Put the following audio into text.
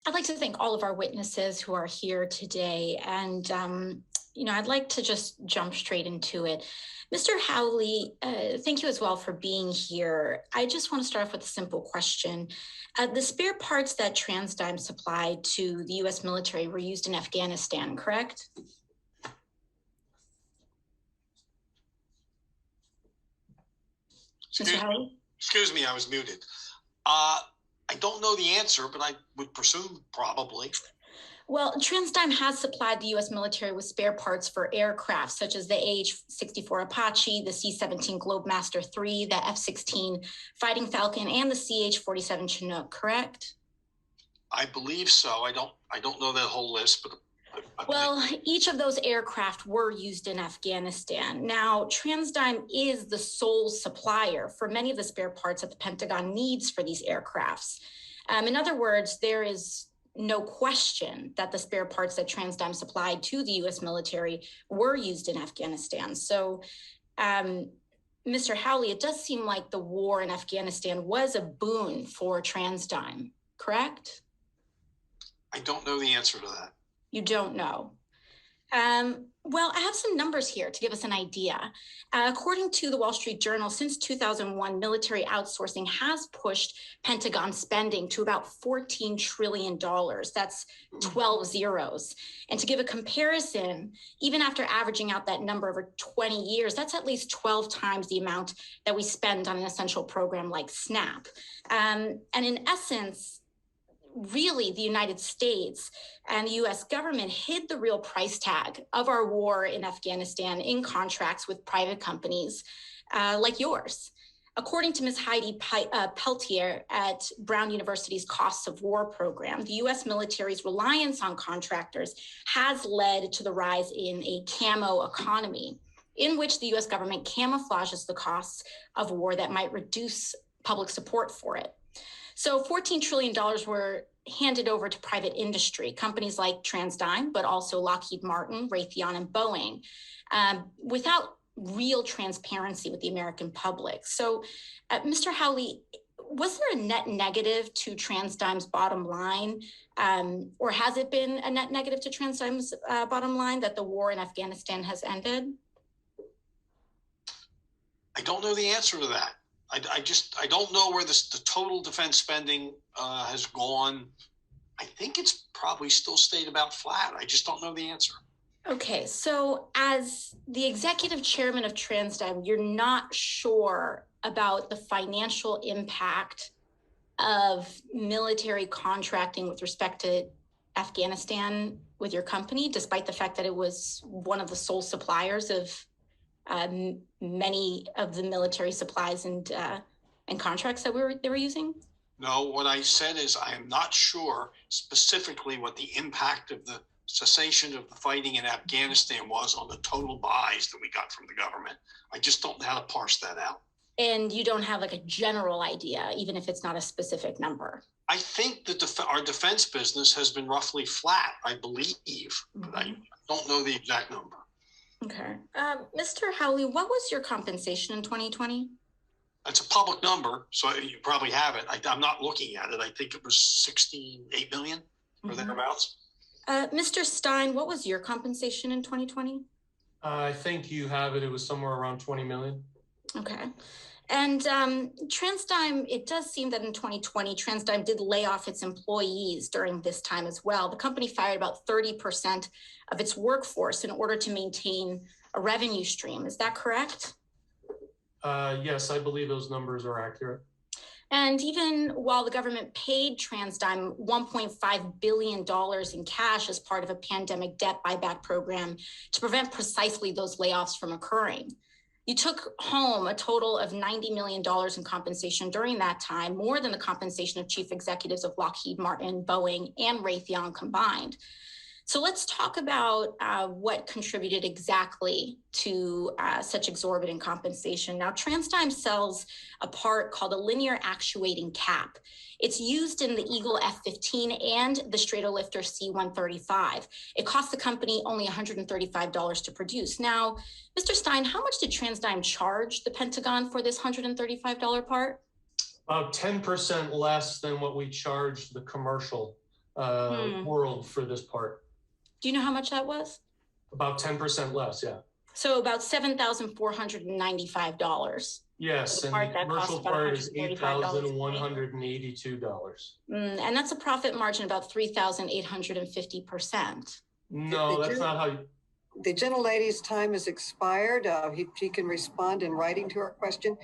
I'd like to thank all of our witnesses who are here today. And, I'd like to just jump straight into it. Mr. Howley, thank you as well for being here. I just want to start off with a simple question. The spare parts that TransDigm supplied to the U.S. military were used in Afghanistan, correct? Mr. Howley? Excuse me, I was muted. I don't know the answer, but I would presume probably. Well, TransDigm has supplied the U.S. military with spare parts for aircraft, such as the AH-64 Apache, the C-17 Globemaster III, the F-16 Fighting Falcon, and the CH-47 Chinook, correct? I believe so. I don't know that whole list, but well, each of those aircraft were used in Afghanistan. Now, TransDigm is the sole supplier for many of the spare parts that the Pentagon needs for these aircrafts. In other words, there is no question that the spare parts that TransDigm supplied to the U.S. military were used in Afghanistan. So, Mr. Howley, it does seem like the war in Afghanistan was a boon for TransDigm, correct? I don't know the answer to that. You don't know. Well, I have some numbers here to give us an idea. According to the Wall Street Journal, since 2001, military outsourcing has pushed Pentagon spending to about $14 trillion. That's 12 zeros. And to give a comparison, even after averaging out that number over 20 years, that's at least 12 times the amount that we spend on an essential program like SNAP. And in essence, really, the United States and the U.S. government hid the real price tag of our war in Afghanistan in contracts with private companies like yours. According to Ms. Heidi Peltier at Brown University's Costs of War program, the U.S. military's reliance on contractors has led to the rise in a camo economy, in which the U.S. government camouflages the costs of war that might reduce public support for it. So $14 trillion were handed over to private industry, companies like TransDigm, but also Lockheed Martin, Raytheon, and Boeing, without real transparency with the American public. So, Mr. Howley, was there a net negative to TransDigm's bottom line, or has it been a net negative to TransDigm's bottom line that the war in Afghanistan has ended? I don't know the answer to that. I don't know where the total defense spending has gone. I think it's probably still stayed about flat. I just don't know the answer. Okay, so as the executive chairman of TransDigm, you're not sure about the financial impact of military contracting with respect to Afghanistan with your company, despite the fact that it was one of the sole suppliers of many of the military supplies and contracts that they were using? No, what I said is I am not sure specifically what the impact of the cessation of the fighting in Afghanistan was on the total buys that we got from the government. I just don't know how to parse that out. And you don't have like a general idea, even if it's not a specific number? I think that our defense business has been roughly flat, I believe, but I don't know the exact number. Okay. Mr. Howley, what was your compensation in 2020? It's a public number, so you probably have it. I'm not looking at it. I think it was 68 million or thereabouts. Mr. Stein, what was your compensation in 2020? I think you have it. It was somewhere around 20 million. Okay. And TransDigm, it does seem that in 2020, TransDigm did lay off its employees during this time as well. The company fired about 30% of its workforce in order to maintain a revenue stream. Is that correct? Yes, I believe those numbers are accurate. And even while the government paid TransDigm $1.5 billion in cash as part of a pandemic debt buyback program to prevent precisely those layoffs from occurring, you took home a total of $90 million in compensation during that time, more than the compensation of chief executives of Lockheed Martin, Boeing, and Raytheon combined. So let's talk about what contributed exactly to such exorbitant compensation. Now, TransDigm sells a part called a linear actuating cap. It's used in the Eagle F-15 and the Stratolifter C-135. It cost the company only $135 to produce. Now, Mr. Stein, how much did TransDigm charge the Pentagon for this $135 part? About 10% less than what we charged the commercial world for this part. Do you know how much that was? About 10% less, yeah. So about $7,495. Yes, The and part the that costs commercial about part is $135. $8,182. And that's a profit margin about 3,850%. No, that's not how you, The gentlelady's time has expired. He can respond in writing to her question.